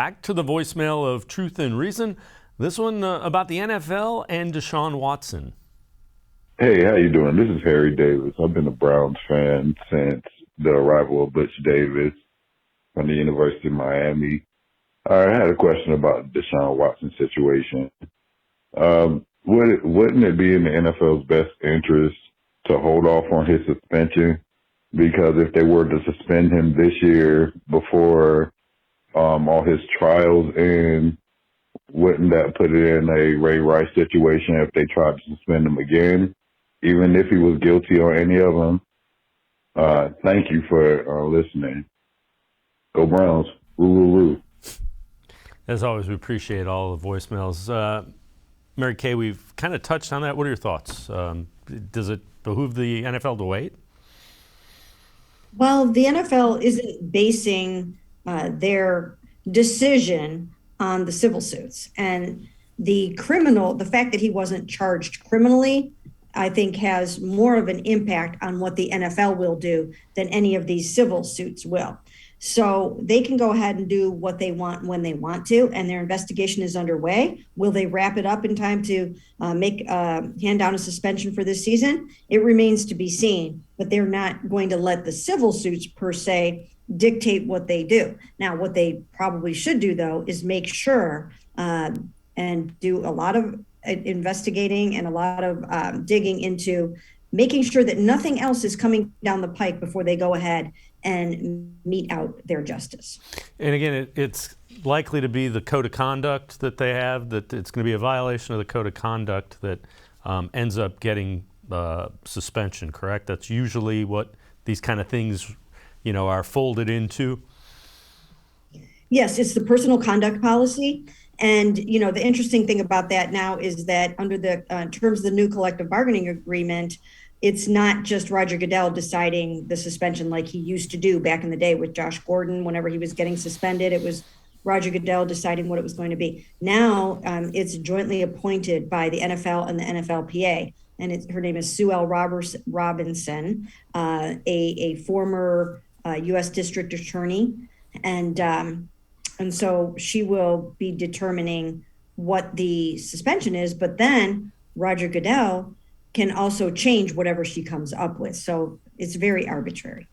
Back to the voicemail of Truth and Reason. This one about the NFL and Deshaun Watson. Hey, how you doing? This is Harry Davis. I've been a Browns fan since the arrival of Butch Davis from the University of Miami. I had a question about the Deshaun Watson situation. Wouldn't it be in the NFL's best interest to hold off on his suspension? Because if they were to suspend him this year before all his trials end, wouldn't that put it in a Ray Rice situation if they tried to suspend him again, even if he was guilty on any of them? Thank you for listening. Go Browns. Woo, woo, woo. As always, we appreciate all the voicemails. Mary Kay, we've kind of touched on that. What are your thoughts? Does it behoove the NFL to wait? Well, the NFL isn't basing their decision on the civil suits. And the fact that he wasn't charged criminally, I think has more of an impact on what the NFL will do than any of these civil suits will. So they can go ahead and do what they want when they want to, and their investigation is underway. Will they wrap it up in time to hand down a suspension for this season? It remains to be seen, but they're not going to let the civil suits per se dictate what they do. Now, what they probably should do, though, is make sure and do a lot of investigating and a lot of digging into making sure that nothing else is coming down the pike before they go ahead and mete out their justice. And again, it's likely to be the code of conduct that they have, that it's going to be a violation of the code of conduct that ends up getting suspension, correct? That's usually what these kind of things, are folded into. Yes, it's the personal conduct policy. And, the interesting thing about that now is that under the terms of the new collective bargaining agreement, it's not just Roger Goodell deciding the suspension like he used to do back in the day with Josh Gordon. Whenever he was getting suspended, it was Roger Goodell deciding what it was going to be. Now it's jointly appointed by the NFL and the NFLPA. And her name is Sue L. Robinson, a former U.S. district attorney. And so she will be determining what the suspension is, but then Roger Goodell can also change whatever she comes up with. So it's very arbitrary.